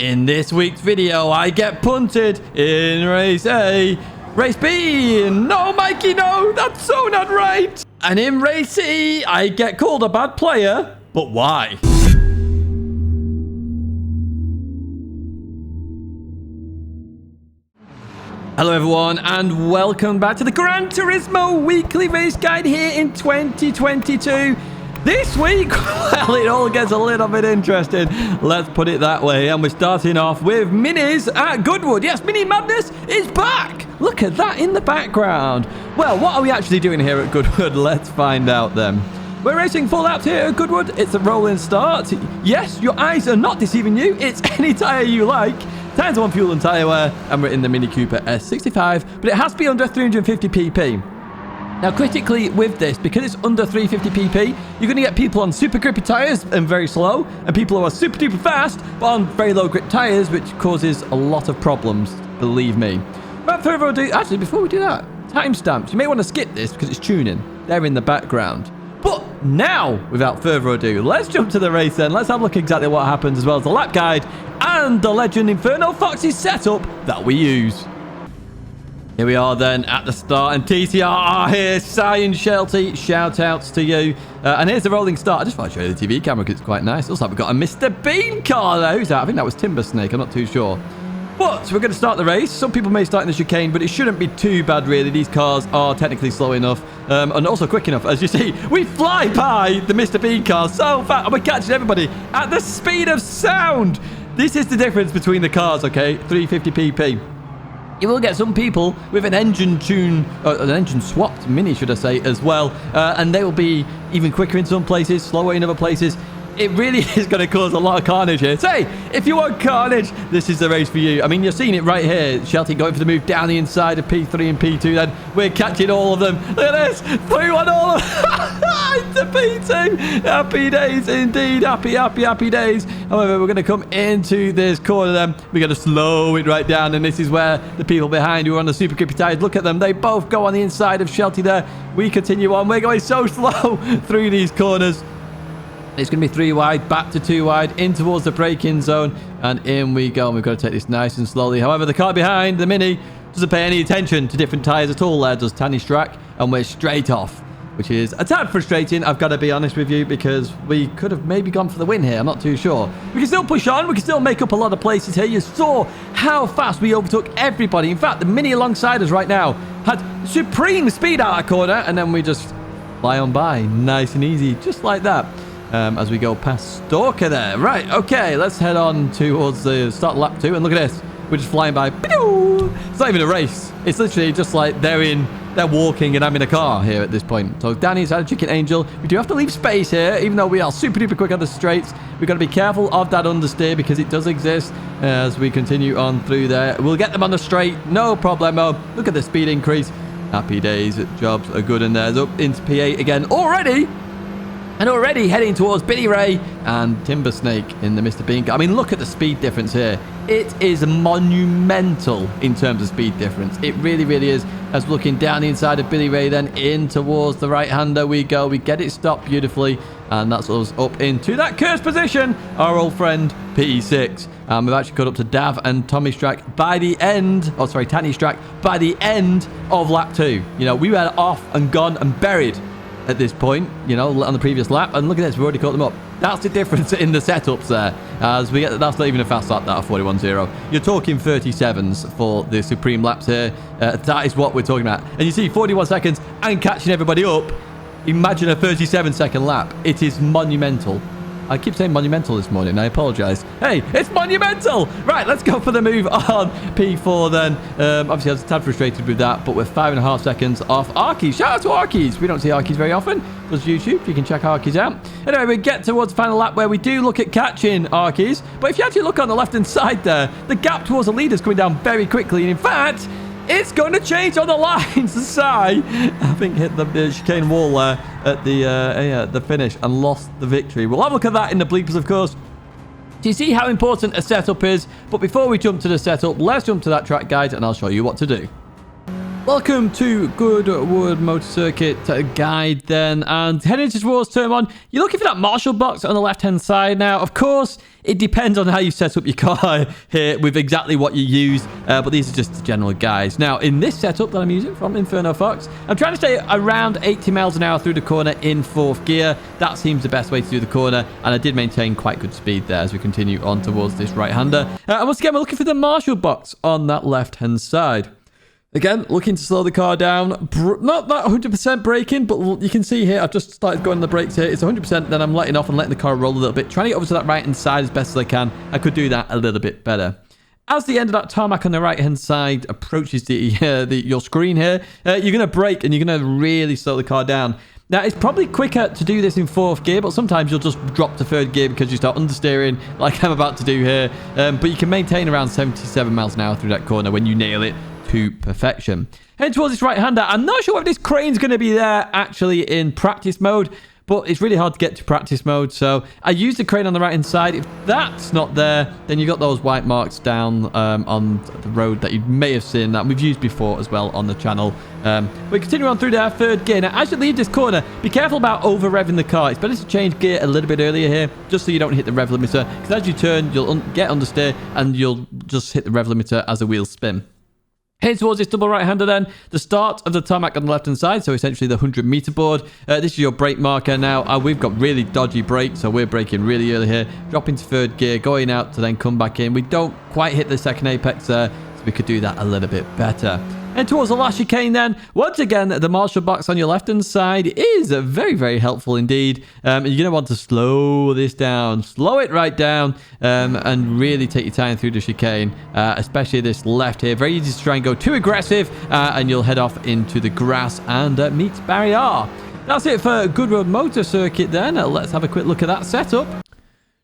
in this week's video, I get punted in race A. Race B, no, Mikey, no, that's so not right. And in race C, I get called a bad player, but why? Hello everyone, and welcome back to the Gran Turismo weekly race guide here in 2022. This week, well, it all gets a little bit interesting, let's put it that way. And we're starting off with minis at Goodwood. Yes, Mini Madness is back. Look at that in the background. Well, what are we actually doing here at Goodwood? Let's find out then. We're racing full laps here at Goodwood. It's a rolling start. Yes, your eyes are not deceiving you. It's any tyre you like. Tires on fuel and tyre wear, and we're in the Mini Cooper S65, but it has to be under 350 pp. Now, critically with this, because it's under 350 pp, you're going to get people on super grippy tyres and very slow, and people who are super duper fast, but on very low grip tyres, which causes a lot of problems, believe me. Without further ado, actually, before we do that, timestamps. You may want to skip this because it's tuning. They're in the background. But now, without further ado, let's jump to the race then. Let's have a look exactly what happens, as well as the lap guide and the Legend Inferno Foxy setup that we use. Here we are then at the start, and TCR are here. Cy and Shelty, shout outs to you. And here's the rolling start. I just thought I'd show you the TV camera because it's quite nice. Also, we've got a Mr. Bean car there. Who's that? I think that was Timber Snake. I'm not too sure. But we're going to start the race. Some people may start in the chicane, but it shouldn't be too bad, really. These cars are technically slow enough and also quick enough. As you see, we fly by the Mr. Bean car so fast, and we're catching everybody at the speed of sound. This is the difference between the cars, okay? 350 pp. You will get some people with an engine swapped Mini, should I say, as well. And they will be even quicker in some places, slower in other places. It really is going to cause a lot of carnage here. Say, if you want carnage, this is the race for you. I mean, you're seeing it right here. Shelty going for the move down the inside of P3 and P2. Then we're catching all of them. Look at this. Through on all of them. To P2. Happy days indeed. Happy days. However, we're going to come into this corner then. We're going to slow it right down. And this is where the people behind who are on the super grippy tires, look at them. They both go on the inside of Shelty there. We continue on. We're going so slow through these corners. It's going to be 3 wide, back to 2 wide, in towards the braking zone, and in we go. And we've got to take this nice and slowly. However, the car behind, the Mini, doesn't pay any attention to different tyres at all there, does Tanny Strack, and we're straight off, which is a tad frustrating, I've got to be honest with you, because we could have maybe gone for the win here. I'm not too sure. We can still push on. We can still make up a lot of places here. You saw how fast we overtook everybody. In fact, the Mini alongside us right now had supreme speed out of corner, and then we just fly on by, nice and easy, just like that. As we go past Stalker there. Right, okay, let's head on towards the start of lap 2. And look at this. We're just flying by. It's not even a race. It's literally just like they're walking and I'm in a car here at this point. So Danny's had a Chicken Angel. We do have to leave space here, even though we are super duper quick on the straights. We've got to be careful of that understeer because it does exist as we continue on through there. We'll get them on the straight. No problemo. Look at the speed increase. Happy days. Jobs are good in there. Up into P8 again already. And already heading towards Billy Ray and Timber Snake in the Mr. Bean car. I mean, look at the speed difference here. It is monumental in terms of speed difference. It really, really is. As looking down the inside of Billy Ray, then in towards the right-hander we go. We get it stopped beautifully. And that's us up into that cursed position. Our old friend, P6. We've actually got up to Dav and Tommy Strack by the end. Oh, sorry, Tanny Strack by the end of lap 2. You know, we were off and gone and buried at this point, you know, on the previous lap. And look at this, we've already caught them up. That's the difference in the setups there. As we get, that's not even a fast lap, that of 41.0. You're talking 37s for the supreme laps here. That is what we're talking about. And you see 41 seconds and catching everybody up. Imagine a 37-second lap. It is monumental. I keep saying monumental this morning. I apologize. Hey, it's monumental. Right, let's go for the move on P4 then. Obviously, I was a tad frustrated with that, but we're 5.5 seconds off Arkies. Shout out to Arkies. We don't see Arkies very often. Does YouTube. You can check Arkies out. Anyway, we get towards the final lap where we do look at catching Arkies. But if you actually look on the left-hand side there, the gap towards the leader is coming down very quickly. And in fact, it's going to change on the lines. Sai, I think, hit the chicane wall there at the finish and lost the victory. We'll have a look at that in the bleepers, of course. So you see how important a setup is. But before we jump to the setup, let's jump to that track guide and I'll show you what to do. Welcome to Goodwood Motor Circuit Guide then, and heading towards turn 1, you're looking for that Marshall box on the left hand side. Now of course it depends on how you set up your car here with exactly what you use, but these are just the general guides. Now in this setup that I'm using from Inferno Fox, I'm trying to stay around 80 miles an hour through the corner in 4th gear. That seems the best way to do the corner, and I did maintain quite good speed there as we continue on towards this right hander. And once again we're looking for the Marshall box on that left hand side. Again, looking to slow the car down. Not that 100% braking, but you can see here, I've just started going on the brakes here. It's 100%, then I'm letting off and letting the car roll a little bit. Trying to get over to that right-hand side as best as I can. I could do that a little bit better. As the end of that tarmac on the right-hand side approaches your screen here, you're going to brake and you're going to really slow the car down. Now, it's probably quicker to do this in 4th gear, but sometimes you'll just drop to 3rd gear because you start understeering like I'm about to do here. But you can maintain around 77 miles an hour through that corner when you nail it to perfection. Heading towards this right-hander. I'm not sure if this crane's going to be there actually in practice mode, but it's really hard to get to practice mode, so I use the crane on the right-hand side. If that's not there, then you've got those white marks down on the road that you may have seen that we've used before as well on the channel. We continue on through our 3rd gear. Now, as you leave this corner, be careful about over-revving the car. It's better to change gear a little bit earlier here, just so you don't hit the rev limiter, because as you turn, you'll get understeer, and you'll just hit the rev limiter as the wheels spin. Heading towards this double right-hander then, the start of the tarmac on the left-hand side, so essentially the 100-meter board. This is your brake marker now. We've got really dodgy brakes, so we're braking really early here. Dropping to 3rd gear, going out to then come back in. We don't quite hit the second apex there, so we could do that a little bit better. And towards the last chicane then, once again, the Marshall box on your left-hand side is very, very helpful indeed. You're going to want to slow this down. Slow it right down and really take your time through the chicane, especially this left here. Very easy to try and go too aggressive, and you'll head off into the grass and meet barrier. That's it for Goodwood Motor Circuit then. Let's have a quick look at that setup.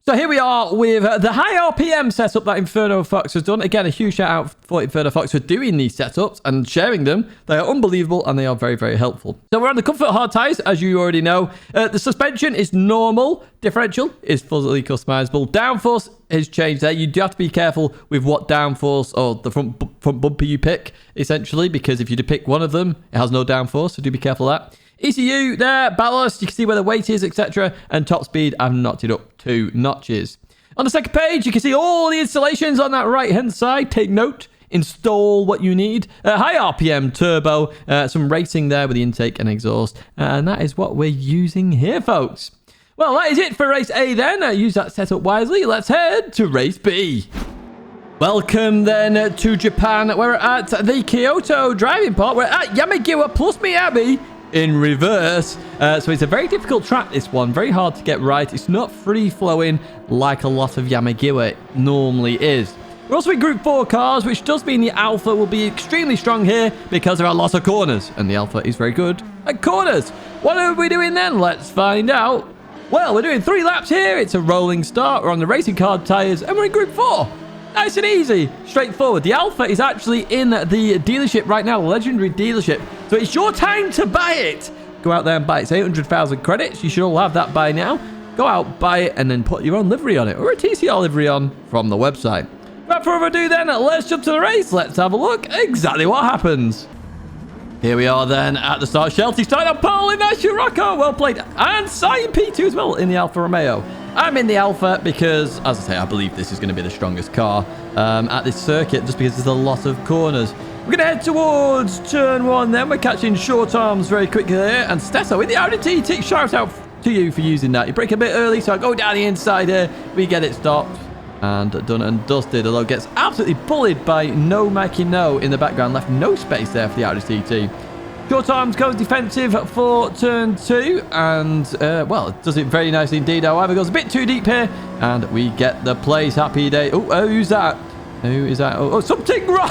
So here we are with the high RPM setup that Inferno Fox has done. Again, a huge shout out for Inferno Fox for doing these setups and sharing them. They are unbelievable and they are very, very helpful. So we're on the Comfort hard tyres, as you already know. The suspension is normal. Differential is fully customizable. Downforce has changed there. You do have to be careful with what downforce or the front bumper you pick, essentially, because if you pick one of them, it has no downforce, so do be careful of that. ECU there, ballast, you can see where the weight is, etc. And top speed, I've knocked it up 2 notches. On the second page, you can see all the installations on that right-hand side. Take note, install what you need. High RPM turbo, some racing there with the intake and exhaust. And that is what we're using here, folks. Well, that is it for race A then. Use that setup wisely. Let's head to race B. Welcome then to Japan. We're at the Kyoto driving park. We're at Yamagiwa plus Miyabi in reverse. So it's a very difficult track, this one. Very hard to get right. It's not free-flowing like a lot of Yamagiwa normally is. We're also in Group 4 cars, which does mean the Alpha will be extremely strong here because there are lots of corners. And the Alpha is very good at corners. What are we doing then? Let's find out. Well, we're doing 3 laps here. It's a rolling start. We're on the racing car tyres, and we're in Group 4. Nice and easy, straightforward. The Alpha is actually in the dealership right now, the legendary dealership. So it's your time to buy it. Go out there and buy it. It's 800,000 credits. You should all have that by now. Go out, buy it, and then put your own livery on it, or a TCR livery on from the website. Without further ado then, let's jump to the race. Let's have a look exactly what happens. Here we are then at the start. Shelty starting on pole in that Scirocco. Well played. And Sion P2 as well in the Alfa Romeo. I'm in the Alpha because, as I say, I believe this is going to be the strongest car at this circuit just because there's a lot of corners. We're going to head towards turn 1 then. We're catching short arms very quickly there. And Stesso in the Audi TT. Shout out to you for using that. You break a bit early, so I go down the inside here. We get it stopped and done and dusted. Although it gets absolutely bullied by No Mikey No in the background. Left no space there for the Audi TT. Short arms goes defensive for turn 2 and, well, it does it very nicely indeed. However, goes a bit too deep here and we get the place. Happy day. Oh, who's that? Who is that? Oh, something wrong.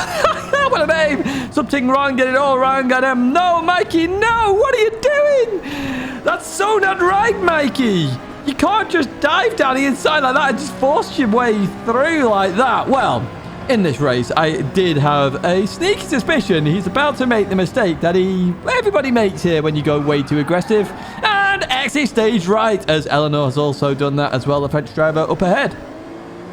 What a name. Something wrong. Get it all wrong. Got him. No, Mikey, no. What are you doing? That's so not right, Mikey. You can't just dive down the inside like that and just force your way through like that. Well, in this race, I did have a sneaky suspicion he's about to make the mistake that everybody makes here when you go way too aggressive. And exit stage right, as Eleanor has also done that as well, the French driver up ahead.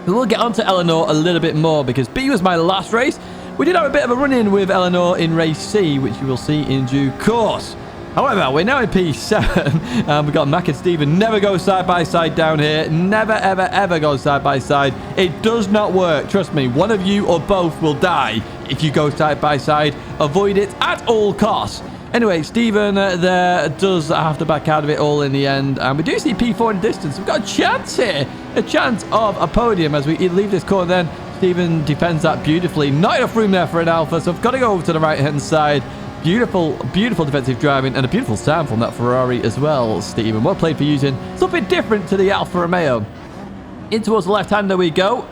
We will get onto Eleanor a little bit more because B was my last race. We did have a bit of a run-in with Eleanor in race C, which you will see in due course. However, we're now in P7, and we've got Mac and Stephen. Never go side by side down here. Never, ever, ever go side by side. It does not work. Trust me, one of you or both will die if you go side by side. Avoid it at all costs. Anyway, Stephen there does have to back out of it all in the end. And we do see P4 in the distance. We've got a chance here. A chance of a podium as we leave this corner then. Stephen defends that beautifully. Not enough room there for an Alpha, so I've got to go over to the right-hand side. Beautiful, beautiful defensive driving and a beautiful sound from that Ferrari as well, Stephen. Well played for using something different to the Alfa Romeo. In towards the left-hander we go.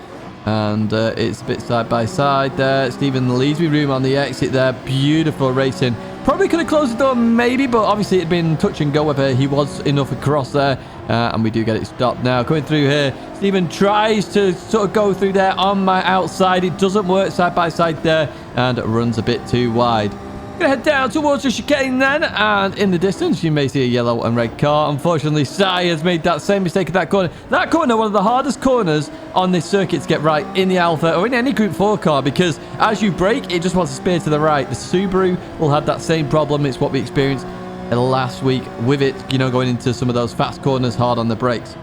And it's a bit side by side there. Stephen leaves me room on the exit there. Beautiful racing. Probably could have closed the door maybe, but obviously it'd been touch and go whether he was enough across there. And we do get it stopped now. Coming through here, Stephen tries to sort of go through there on my outside. It doesn't work side by side there and it runs a bit too wide. Gonna head down towards the chicane then, and in the distance you may see a yellow and red car. Unfortunately, Sarthe has made that same mistake at that corner. That corner, one of the hardest corners on this circuit to get right in the Alpha or in any Group 4 car, because as you brake, it just wants to spear to the right. The Subaru will have that same problem. It's what we experienced last week with it, you know, going into some of those fast corners hard on the brakes.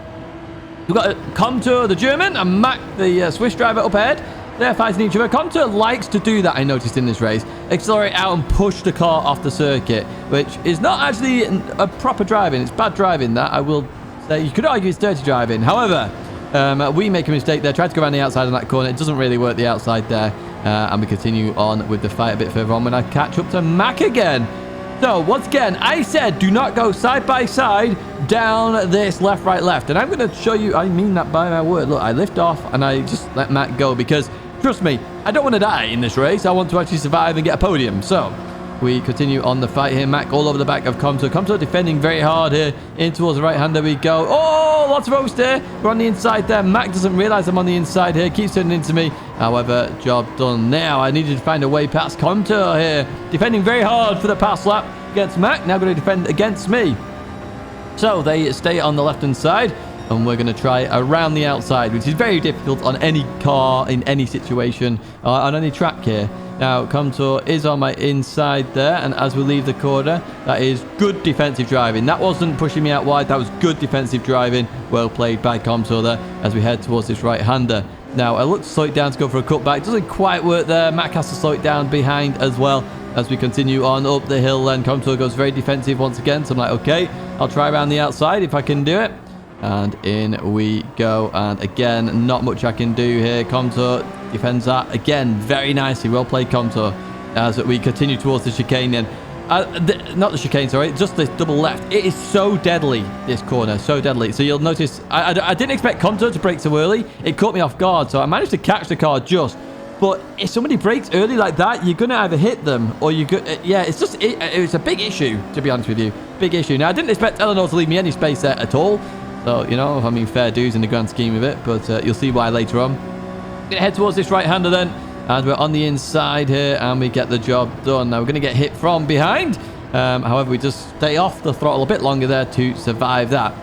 We've got Comtour, the German, and Mac, the Swiss driver up ahead. They're fighting each other. Comtour likes to do that, I noticed in this race. Accelerate out and push the car off the circuit, which is not actually a proper driving. It's bad driving, that, I will say. You could argue it's dirty driving. However, we make a mistake there. Try to go around the outside on that corner. It doesn't really work the outside there. And we continue on with the fight a bit further on when I catch up to Mac again. So, once again, I said do not go side by side down this left, right, left. And I'm going to show you, I mean that by my word. Look, I lift off and I just let Mac go because, trust me, I don't want to die in this race. I want to actually survive and get a podium. So, we continue on the fight here. Mac all over the back of Comtour. Comtour defending very hard here. In towards the right-hander we go. Oh, lots of roast here. We're on the inside there. Mac doesn't realize I'm on the inside here. Keeps turning into me. However, job done now. I needed to find a way past Comtour here. Defending very hard for the past lap against Mac. Now going to defend against me. So, they stay on the left-hand side. And we're going to try around the outside, which is very difficult on any car, in any situation, on any track here. Now, Comtour is on my inside there, and as we leave the corner, that is good defensive driving. That wasn't pushing me out wide, that was good defensive driving. Well played by Comtour there, as we head towards this right-hander. Now, I look to slow it down to go for a cutback. It doesn't quite work there. Mac has to slow it down behind as well. As we continue on up the hill, then Comtour goes very defensive once again. So I'm like, okay, I'll try around the outside if I can do it. And in we go. And again, not much I can do here. Comtour defends that again very nicely. Well played, Comtour. As we continue towards the chicane then. Not the chicane, sorry. Just this double left. It is so deadly, this corner. So deadly. So you'll notice, I didn't expect Comtour to brake so early. It caught me off guard. So I managed to catch the car just. But if somebody brakes early like that, you're going to either hit them or you go. Yeah, it's just, it's a big issue, to be honest with you. Big issue. Now, I didn't expect Eleanor to leave me any space there at all. So, you know, I mean, fair dues in the grand scheme of it. But you'll see why later on. Going to head towards this right-hander then. And we're on the inside here. And we get the job done. Now, we're going to get hit from behind. However, we just stay off the throttle a bit longer there to survive that.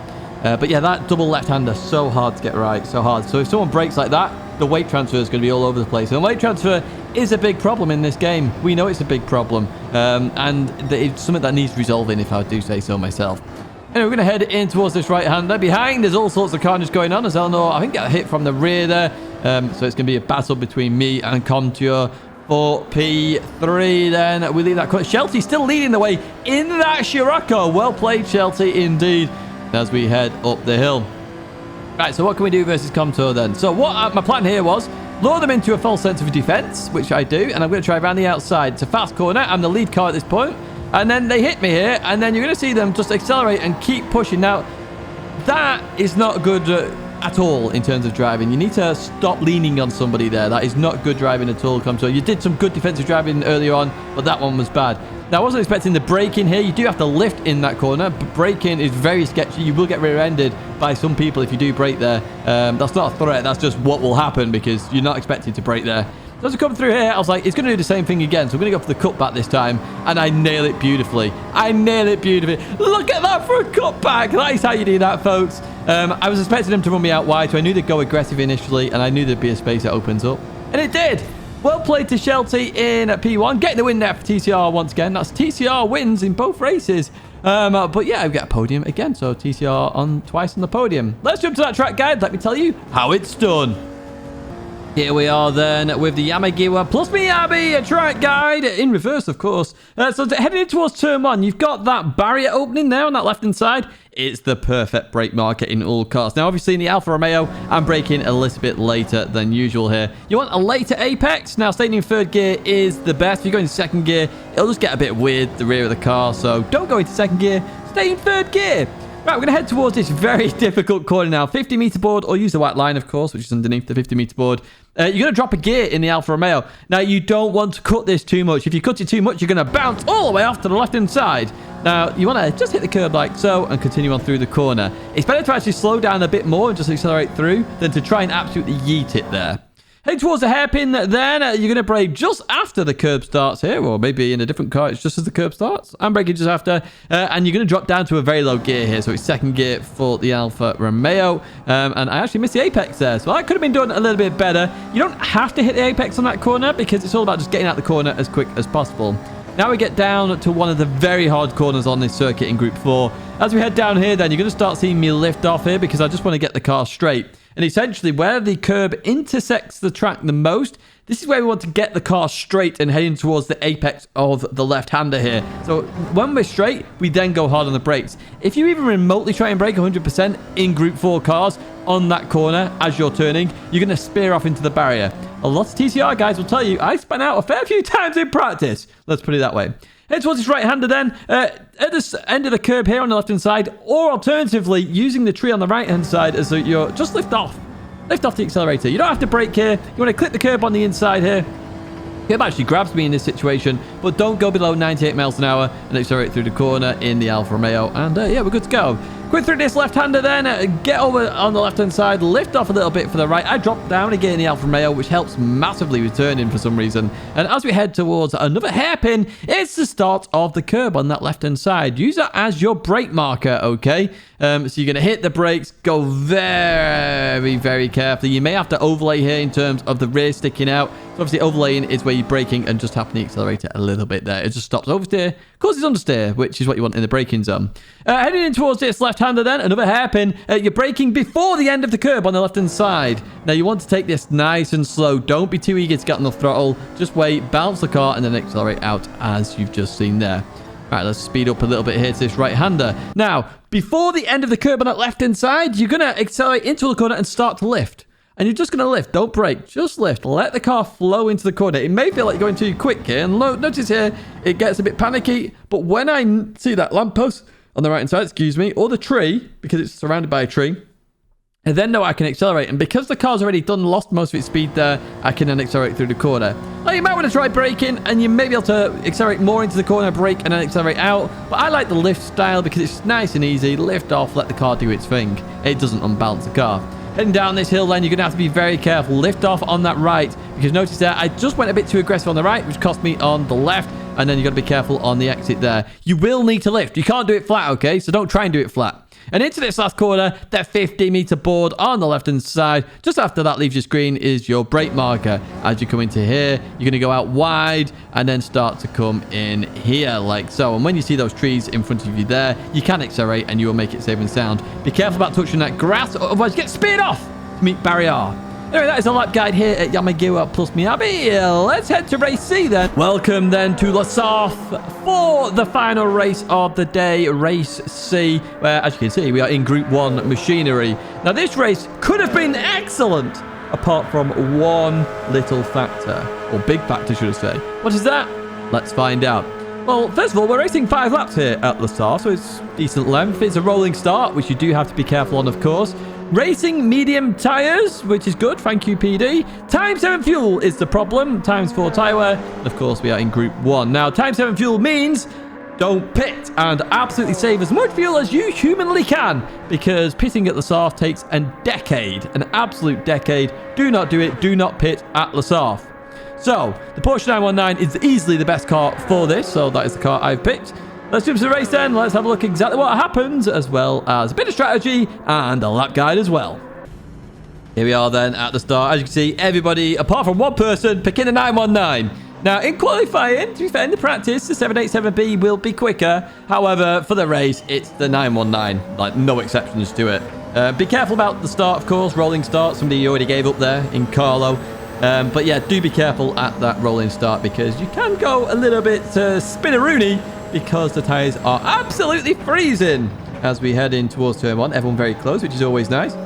But yeah, that double left-hander, so hard to get right. So hard. So if someone brakes like that, the weight transfer is going to be all over the place. And weight transfer is a big problem in this game. We know it's a big problem. And it's something that needs resolving, if I do say so myself. Anyway, we're going to head in towards this right-hander. Behind, there's all sorts of carnage going on. As Eleanor, I think, got hit from the rear there. So it's going to be a battle between me and Comtour for P3 then. We leave that corner. Shelty still leading the way in that Scirocco. Well played, Shelty, indeed, as we head up the hill. Right, so what can we do versus Comtour then? So what my plan here was lure them into a false sense of defense, which I do, and I'm going to try around the outside. It's a fast corner. I'm the lead car at this point. And then they hit me here, and then you're going to see them just accelerate and keep pushing. Now, that is not good at all in terms of driving. You need to stop leaning on somebody there. That is not good driving at all, Comtour. You did some good defensive driving earlier on, but that one was bad. Now, I wasn't expecting the braking here. You do have to lift in that corner, but braking is very sketchy. You will get rear-ended by some people if you do brake there. That's not a threat. That's just what will happen because you're not expected to brake there. So as I come through here, I was like, it's going to do the same thing again. So I'm going to go for the cutback this time, and I nail it beautifully. I nail it beautifully. Look at that for a cutback. That is how you do that, folks. I was expecting them to run me out wide, so I knew they'd go aggressive initially, and I knew there'd be a space that opens up. And it did. Well played to Shelty in P1. Getting the win there for TCR once again. That's TCR wins in both races. But yeah, we get a podium again. So TCR on twice on the podium. Let's jump to that track guide. Let me tell you how it's done. Here we are then with the Yamagiwa plus Miyabi, a track guide in reverse, of course. So heading in towards turn 1, you've got that barrier opening there on that left-hand side. It's the perfect brake marker in all cars. Now, obviously, in the Alfa Romeo, I'm braking a little bit later than usual here. You want a later apex. Now, staying in third gear is the best. If you go into second gear, it'll just get a bit weird, the rear of the car. So don't go into second gear. Stay in third gear. Right, we're going to head towards this very difficult corner now. 50-meter board, or use the white line, of course, which is underneath the 50-meter board. You're going to drop a gear in the Alfa Romeo. Now, you don't want to cut this too much. If you cut it too much, you're going to bounce all the way off to the left-hand side. Now, you want to just hit the curb like so and continue on through the corner. It's better to actually slow down a bit more and just accelerate through than to try and absolutely yeet it there. Heading towards the hairpin then, you're going to brake just after the curb starts here, or maybe in a different car, it's just as the curb starts. I'm braking just after, and you're going to drop down to a very low gear here, so it's second gear for the Alfa Romeo, and I actually missed the apex there, so that could have been done a little bit better. You don't have to hit the apex on that corner, because it's all about just getting out the corner as quick as possible. Now we get down to one of the very hard corners on this circuit in Group 4. As we head down here then, you're going to start seeing me lift off here, because I just want to get the car straight. And essentially, where the curb intersects the track the most, this is where we want to get the car straight and heading towards the apex of the left-hander here. So when we're straight, we then go hard on the brakes. If you even remotely try and brake 100% in Group 4 cars on that corner as you're turning, you're going to spear off into the barrier. A lot of TCR guys will tell you, I spun out a fair few times in practice. Let's put it that way. Head towards this right-hander then, at the end of the curb here on the left-hand side, or alternatively, using the tree on the right-hand side as you're just lift off. Lift off the accelerator. You don't have to brake here. You want to clip the curb on the inside here. Curb actually grabs me in this situation, but don't go below 98 miles an hour and accelerate through the corner in the Alfa Romeo. And yeah, we're good to go. Quick through this left-hander then, get over on the left-hand side, lift off a little bit for the right. I drop down again in the Alfa Romeo, which helps massively with turning for some reason. And as we head towards another hairpin, it's the start of the curb on that left-hand side. Use that as your brake marker, okay? So you're going to hit the brakes, go very, very carefully. You may have to overlay here in terms of the rear sticking out. So obviously overlaying is where you're braking and just tapping the accelerator a little bit there. It just stops oversteer, causes understeer, which is what you want in the braking zone. Heading in towards this left-hander then, another hairpin. You're braking before the end of the curb on the left-hand side. Now you want to take this nice and slow. Don't be too eager to get on the throttle. Just wait, balance the car, and then accelerate out as you've just seen there. Right, let's speed up a little bit here to this right-hander. Now, before the end of the curb on that left-hand side, you're going to accelerate into the corner and start to lift. And you're just going to lift. Don't brake. Just lift. Let the car flow into the corner. It may feel like you're going too quick here. And notice here, it gets a bit panicky. But when I see that lamppost on the right-hand side, or the tree, because it's surrounded by a tree, I then know I can accelerate. And because the car's already lost most of its speed there, I can then accelerate through the corner. Now, you might want to try braking, and you may be able to accelerate more into the corner, brake, and then accelerate out. But I like the lift style because it's nice and easy. Lift off, let the car do its thing. It doesn't unbalance the car. Heading down this hill then, you're going to have to be very careful. Lift off on that right, because notice there, I just went a bit too aggressive on the right, which cost me on the left. And then you've got to be careful on the exit there. You will need to lift. You can't do it flat, okay? So don't try and do it flat. And into this last corner, that 50-meter board on the left-hand side. Just after that leaves your screen is your brake marker. As you come into here, you're going to go out wide and then start to come in here like so. And when you see those trees in front of you there, you can accelerate and you will make it safe and sound. Be careful about touching that grass, otherwise you get speared off to meet barrier. Anyway, that is a lap guide here at Yamagiwa plus Miyabi. Let's head to race C then. Welcome then to Lazarus for the final race of the day, race C, where as you can see, we are in Group 1 machinery. Now this race could have been excellent, apart from one little factor, or big factor should I say. What is that? Let's find out. Well, first of all, we're racing 5 laps here at Lazarus, so it's decent length. It's a rolling start, which you do have to be careful on, of course. Racing medium tires, which is good. Thank you, PD. Times 7 fuel is the problem. Times 4 tire wear. And of course, we are in Group 1. Now, times 7 fuel means don't pit and absolutely save as much fuel as you humanly can, because pitting at Lazarus takes a decade, an absolute decade. Do not do it. Do not pit at Lazarus. So, the Porsche 919 is easily the best car for this, so that is the car I've picked. Let's jump to the race then. Let's have a look exactly what happens, as well as a bit of strategy and a lap guide as well. Here we are then at the start. As you can see, everybody, apart from one person, picking the 919. Now, in qualifying, to be fair, in the practice, the 787B will be quicker. However, for the race, it's the 919. Like, no exceptions to it. Be careful about the start, of course. Rolling start. Somebody already gave up there in Carlo. But yeah, do be careful at that rolling start because you can go a little bit spinneroony because the tyres are absolutely freezing as we head in towards turn 1. Everyone very close, which is always nice.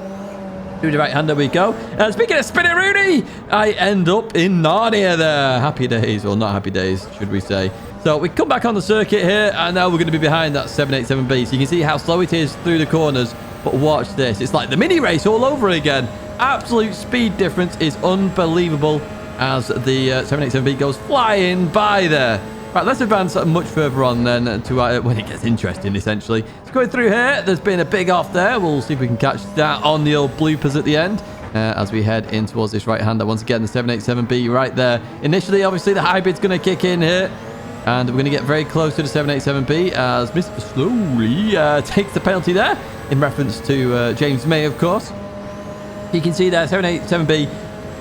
To the right hand, there we go. Speaking of spinneroony, I end up in Narnia there. Happy days, or not happy days, should we say. So we come back on the circuit here, and now we're going to be behind that 787B. So you can see how slow it is through the corners. But watch this. It's like the mini race all over again. Absolute speed difference is unbelievable as the 787B goes flying by there. Right, let's advance much further on then to when it gets interesting, essentially. So going through here, there's been a big off there. We'll see if we can catch that on the old bloopers at the end as we head in towards this right-hander. Once again, the 787B right there. Initially, obviously, the hybrid's going to kick in here. And we're going to get very close to the 787B as Mr. Slowly takes the penalty there in reference to James May, of course. You can see there, 787B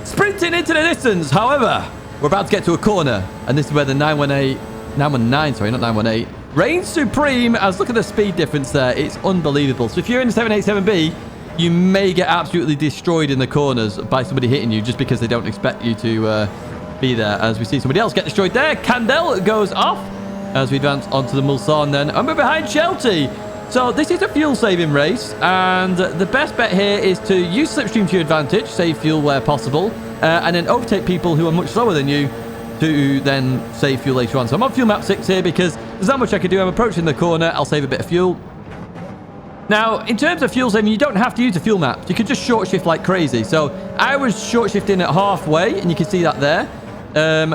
sprinting into the distance. However, we're about to get to a corner, and this is where the 919 reigns supreme. As look at the speed difference there. It's unbelievable. So if you're in the 787B, you may get absolutely destroyed in the corners by somebody hitting you just because they don't expect you to be there. As we see somebody else get destroyed there. Candel goes off as we advance onto the Mulsanne then. And we're behind Shelty. So this is a fuel-saving race, and the best bet here is to use slipstream to your advantage, save fuel where possible, and then overtake people who are much slower than you to then save fuel later on. So I'm on fuel map 6 here because there's not much I can do. I'm approaching the corner. I'll save a bit of fuel. Now, in terms of fuel saving, you don't have to use a fuel map. You can just short shift like crazy. So I was short shifting at halfway, and you can see that there,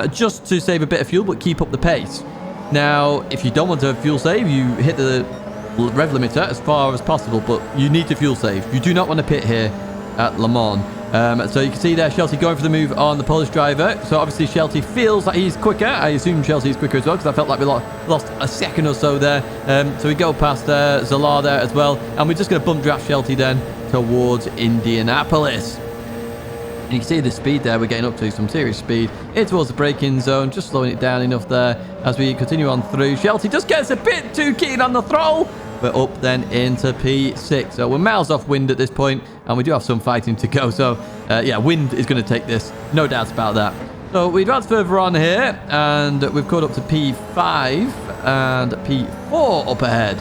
just to save a bit of fuel, but keep up the pace. Now, if you don't want to fuel save, you hit the rev limiter as far as possible, but you need to fuel save. You do not want to pit here at Le Mans. So you can see there Shelty going for the move on the Polish driver. So obviously Shelty feels that he's quicker. I assume Shelty is quicker as well because I felt like we lost a second or so there. So we go past Zalar there as well, and we're just going to bump draft Shelty then towards Indianapolis. And you can see the speed there. We're getting up to some serious speed in towards the braking zone, just slowing it down enough there as we continue on through. Shelty just gets a bit too keen on the throttle. We're up then into P6. So we're miles off wind at this point, and we do have some fighting to go. So, yeah, wind is going to take this. No doubts about that. So we advance further on here, and we've caught up to P5 and P4 up ahead.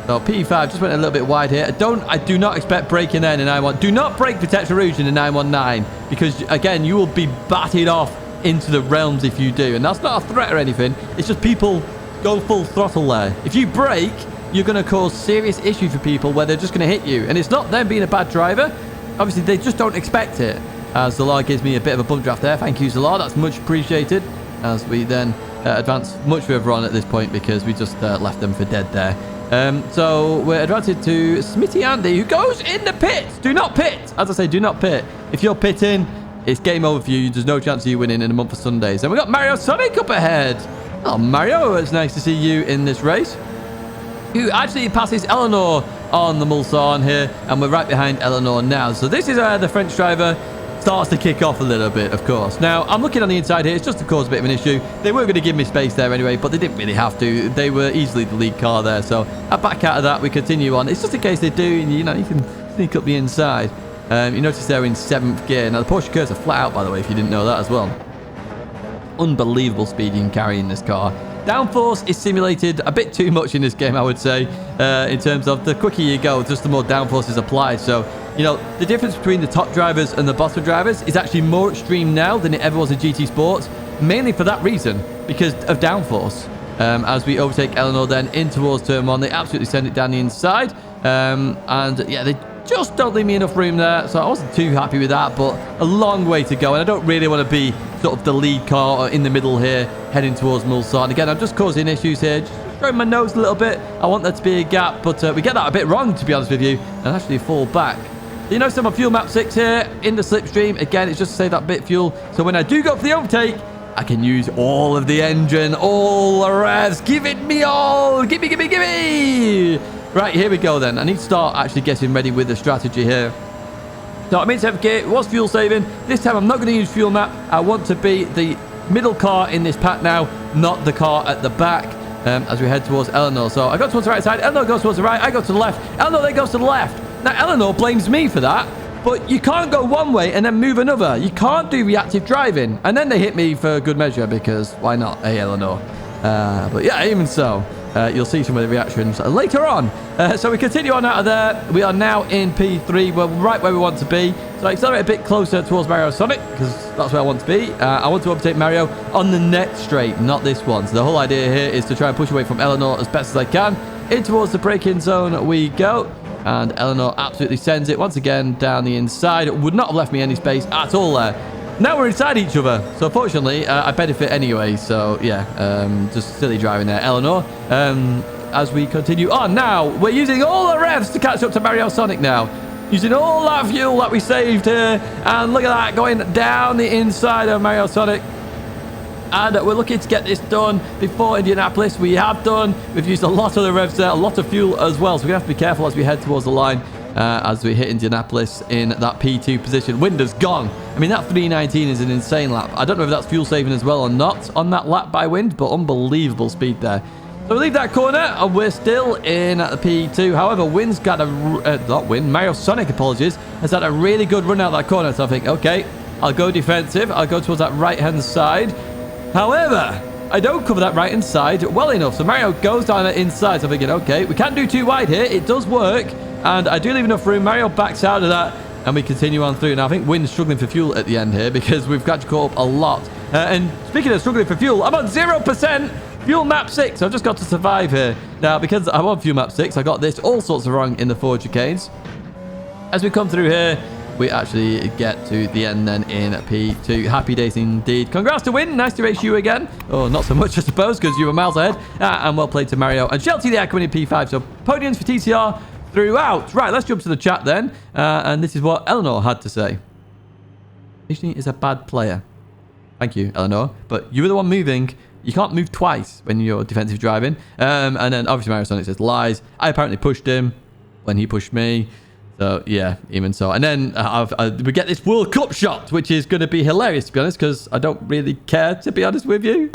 So P5 just went a little bit wide here. I do not expect braking there in the 919. Do not brake for Tetra Rouge in the 919 because, again, you will be batted off into the realms if you do. And that's not a threat or anything. It's just people go full throttle there. If you brake, you're going to cause serious issues for people where they're just going to hit you. And it's not them being a bad driver. Obviously, they just don't expect it. As Zalar gives me a bit of a bump draft there. Thank you, Zalar. That's much appreciated. As we then advance much further on at this point because we just left them for dead there. So we're advanced to Smitty Andy, who goes in the pit. Do not pit. As I say, do not pit. If you're pitting, it's game over for you. There's no chance of you winning in a month of Sundays. And we've got Mario Sonic up ahead. Oh, Mario, it's nice to see you in this race. Who actually passes Eleanor on the Mulsanne here, and we're right behind Eleanor now. So this is where the French driver starts to kick off a little bit, of course. Now, I'm looking on the inside here. It's just to cause a bit of an issue. They were going to give me space there anyway, but they didn't really have to. They were easily the lead car there. So I back out of that. We continue on. It's just in case they do, you know, you can sneak up the inside. You notice they're in 7th gear. Now, the Porsche curves are flat out, by the way, if you didn't know that as well. Unbelievable speed you can carry in this car. Downforce is simulated a bit too much in this game, I would say, in terms of the quicker you go, just the more downforce is applied. So, you know, the difference between the top drivers and the bottom drivers is actually more extreme now than it ever was in GT Sports, mainly for that reason, because of downforce. As we overtake Eleanor then in towards turn 1, they absolutely send it down the inside. And, yeah, they just don't leave me enough room there, so I wasn't too happy with that, but a long way to go, and I don't really want to be sort of the lead car or in the middle here, heading towards Mulsanne. Again, I'm just causing issues here, just throwing my nose a little bit. I want there to be a gap, but we get that a bit wrong, to be honest with you, and actually fall back. You notice I'm on fuel map 6 here, in the slipstream. Again, it's just to save that bit of fuel, so when I do go for the overtake, I can use all of the engine, all the revs. Give it me all! Gimme, gimme, gimme! Right, here we go then. I need to start actually getting ready with the strategy here. So I'm in 7th gear. It was fuel saving. This time I'm not going to use fuel map. I want to be the middle car in this pack now, not the car at the back, as we head towards Eleanor. So I go towards the right side. Eleanor goes towards the right. I go to the left. Eleanor then goes to the left. Now, Eleanor blames me for that. But you can't go one way and then move another. You can't do reactive driving. And then they hit me for good measure because why not? Hey, Eleanor. But yeah, even so. You'll see some of the reactions later on. So we continue on out of there. We are now in P3. We're right where we want to be. So I accelerate a bit closer towards Mario Sonic because that's where I want to be. I want to overtake Mario on the next straight, not this one. So the whole idea here is to try and push away from Eleanor as best as I can. In towards the braking zone we go. And Eleanor absolutely sends it once again down the inside. It would not have left me any space at all there. Now we're inside each other. So fortunately, I benefit anyway. So yeah, just silly driving there, Eleanor. As we continue on now, we're using all the revs to catch up to Mario Sonic now. Using all that fuel that we saved here. And look at that, going down the inside of Mario Sonic. And we're looking to get this done before Indianapolis. We have done. We've used a lot of the revs there, a lot of fuel as well. So we have to be careful as we head towards the line. As we hit Indianapolis in that P2 position. Wind is gone. I mean, that 319 is an insane lap. I don't know if that's fuel saving as well or not on that lap by wind, but unbelievable speed there. So we leave that corner and we're still in P2. However, Wind's got a... not Wind, Mario Sonic, apologies, has had a really good run out that corner. So I think, okay, I'll go defensive. I'll go towards that right-hand side. However, I don't cover that right-hand side well enough. So Mario goes down the inside. So I'm thinking, okay, we can't do too wide here. It does work. And I do leave enough room. Mario backs out of that. And we continue on through. Now, I think Wind's struggling for fuel at the end here because we've got to caught up a lot. And speaking of struggling for fuel, I'm on 0%. Fuel map 6. I've just got to survive here. Now, because I'm on fuel map 6, I got this all sorts of wrong in the forward chicanes. As we come through here, we actually get to the end then in P2. Happy days indeed. Congrats to Wind. Nice to race you again. Oh, not so much, I suppose, because you were miles ahead. And well played to Mario. And Shelty there coming in P5. So podiums for TCR throughout. Right, let's jump to the chat then. And this is what Eleanor had to say. Tidgney is a bad player. Thank you, Eleanor. But you were the one moving. You can't move twice when you're defensive driving. And then obviously Mario Sonic says lies. I apparently pushed him when he pushed me. So yeah, even so. And then we get this World Cup shot, which is going to be hilarious, to be honest, because I don't really care, to be honest with you.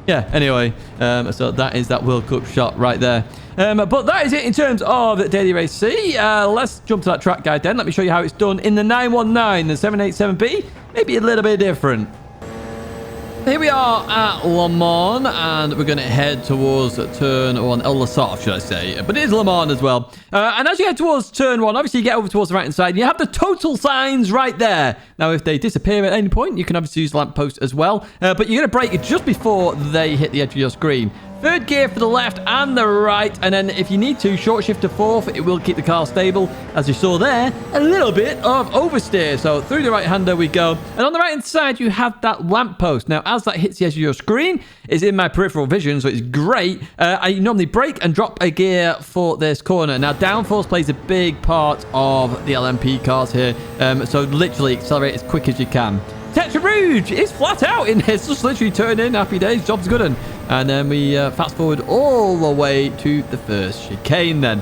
Yeah, anyway, so that is that World Cup shot right there. But that is it in terms of Daily Race C. Let's jump to that track guide then. Let me show you how it's done in the 919, the 787B. Maybe a little bit different. Here we are at Le Mans, and we're going to head towards turn 1, La Sarthe, should I say. But it is Le Mans as well. And as you head towards turn 1, obviously you get over towards the right-hand side, and you have the total signs right there. Now, if they disappear at any point, you can obviously use lamppost as well. But you're going to brake just before they hit the edge of your screen. Third gear for the left and the right. And then if you need to, short shift to fourth. It will keep the car stable. As you saw there, a little bit of oversteer. So through the right-hander we go. And on the right-hand side, you have that lamppost. Now, as that hits the edge of your screen, it's in my peripheral vision, so it's great. I normally brake and drop a gear for this corner. Now, downforce plays a big part of the LMP cars here. So literally accelerate as quick as you can. Tetra Rouge is flat out in this. Just literally turn in. Happy days. Job's good. And then we fast forward all the way to the first chicane then.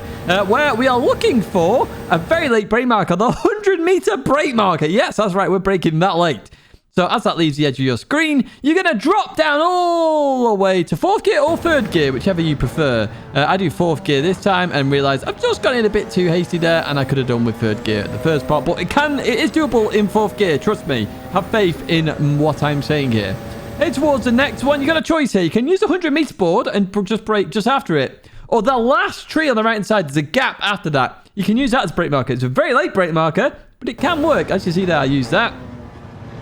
Where we are looking for a very late brake marker. The 100-meter brake marker. Yes, that's right. We're braking that late. So as that leaves the edge of your screen, you're going to drop down all the way to fourth gear or third gear, whichever you prefer. I do fourth gear this time and realize I've just gone in a bit too hasty there, and I could have done with third gear at the first part, but it is doable in fourth gear. Trust me. Have faith in what I'm saying here. Head towards the next one. You've got a choice here. You can use the 100-meter board and just brake just after it. Or the last tree on the right-hand side, there's a gap after that. You can use that as a brake marker. It's a very late brake marker, but it can work. As you see there, I use that.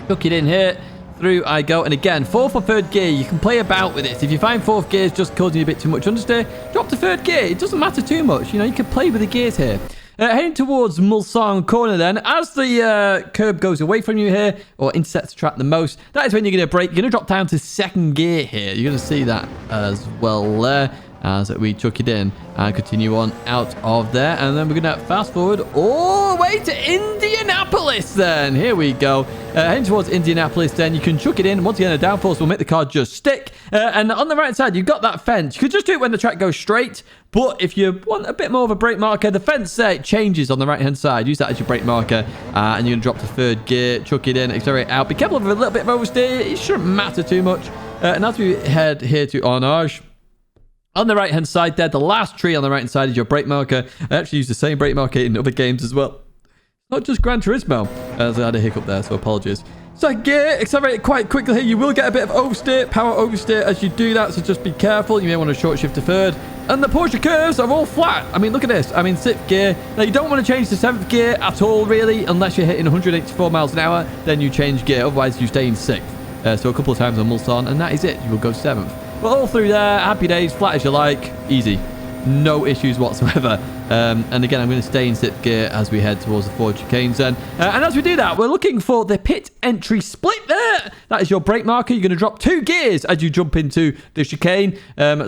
Hook it in here. Through I go. And again, fourth or third gear, you can play about with it. If you find fourth gear is just causing you a bit too much understeer, drop to third gear. It doesn't matter too much. You know, you can play with the gears here. Heading towards Mulsanne corner then. As the curb goes away from you here, or intersects the track the most, that is when you're going to brake. You're going to drop down to second gear here. You're going to see that as well there. as we chuck it in and continue on out of there. And then we're going to fast forward all the way to Indianapolis then. Here we go. Heading towards Indianapolis then. You can chuck it in. Once again, the downforce will make the car just stick. And on the right side, you've got that fence. You could just do it when the track goes straight. But if you want a bit more of a brake marker, the fence there changes on the right-hand side. Use that as your brake marker. And you're going to drop to third gear, chuck it in, accelerate out. Be careful of a little bit of oversteer. It shouldn't matter too much. And as we head here to Arnage, on the right-hand side there, the last tree on the right-hand side is your brake marker. I actually use the same brake marker in other games as well. Not just Gran Turismo. As I had a hiccup there, so apologies. Second gear, accelerate quite quickly here. You will get a bit of oversteer, power oversteer as you do that, so just be careful. You may want to short shift to third. And the Porsche curves are all flat. I mean, look at this. I'm in 6th gear. Now, you don't want to change to 7th gear at all, really, unless you're hitting 184 miles an hour. Then you change gear. Otherwise, you stay in 6th. So a couple of times on Mulsanne, and that is it. You will go 7th. But all through there, happy days, flat as you like, easy. No issues whatsoever. And again, I'm going to stay in 6th gear as we head towards the Ford chicanes then. And as we do that, we're looking for the pit entry split there. That is your brake marker. You're going to drop 2 gears as you jump into the chicane.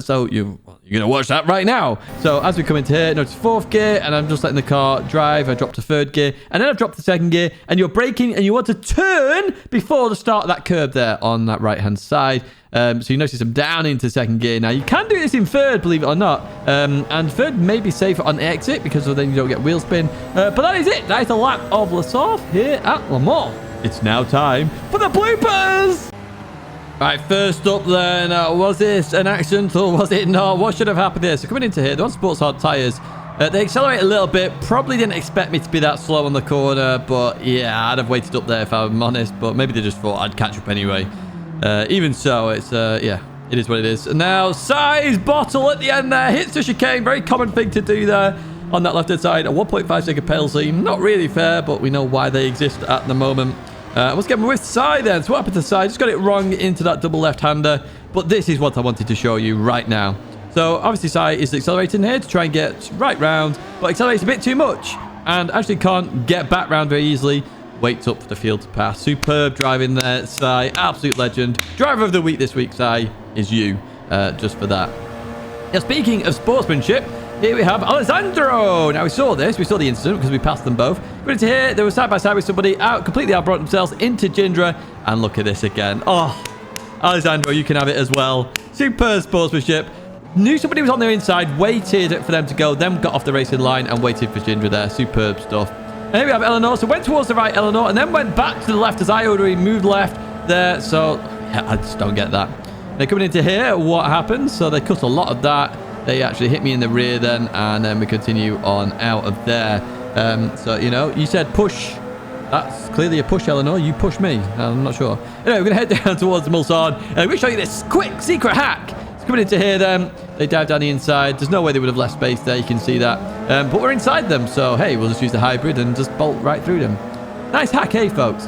So you're going to watch that right now. So as we come into here, notice 4th gear, and I'm just letting the car drive. I drop to 3rd gear, and then I've dropped to 2nd gear, and you're braking, and you want to turn before the start of that curb there on that right-hand side. So you notice I'm down into 2nd gear. Now, you can do this in 3rd, believe it or not. And 3rd may be safer on exit because then you don't get wheel spin. But that is it. That is a lap of Lazarus here at Le Mans. It's now time for the bloopers. Right, first up then, was this an accident or was it not? What should have happened here? So coming into here, they're on sports hard tyres. They accelerate a little bit. Probably didn't expect me to be that slow on the corner. But yeah, I'd have waited up there if I'm honest. But maybe they just thought I'd catch up anyway. Even so, it's, yeah, it is what it is. And now, size bottle at the end there. Hits the chicane. Very common thing to do there on that left-hand side. A 1.5 second penalty. Not really fair, but we know why they exist at the moment. Let's get with Sarthe then. So what happened to Sarthe? Just got it wrong into that double left-hander. But this is what I wanted to show you right now. So obviously Sarthe is accelerating here to try and get right round. But accelerates a bit too much. And actually can't get back round very easily. Waits up for the field to pass. Superb driving there, Sarthe. Absolute legend. Driver of the week this week, Sarthe, is you. Just for that. Now, speaking of sportsmanship, here we have Alessandro. Now, we saw this. We saw the incident because we passed them both. But into here, they were side by side with somebody. Completely outbrought themselves into Gindra. And look at this again. Oh, Alessandro, you can have it as well. Superb sportsmanship. Knew somebody was on their inside. Waited for them to go. Then got off the racing line and waited for Gindra there. Superb stuff. And here we have Eleanor. So went towards the right, Eleanor, and then went back to the left as I already moved left there. So, yeah, I just don't get that. Now, coming into here, what happens? So they cut a lot of that. They actually hit me in the rear then, and then we continue on out of there. So, you know, you said push. That's clearly a push, Eleanor. You push me. I'm not sure. Anyway, we're going to head down towards the Mulsanne. And we're going to show you this quick secret hack. So coming into here then, they dive down the inside. There's no way they would have left space there. You can see that. But we're inside them. So, hey, we'll just use the hybrid and just bolt right through them. Nice hack, hey, folks.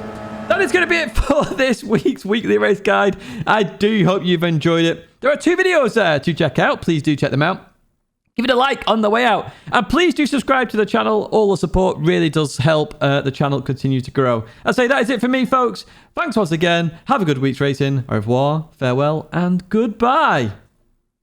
That is going to be it for this week's weekly race guide. I do hope you've enjoyed it. There are 2 videos there to check out. Please do check them out. Give it a like on the way out. And please do subscribe to the channel. All the support really does help the channel continue to grow. I say that is it for me, folks. Thanks once again. Have a good week's racing. Au revoir, farewell, and goodbye.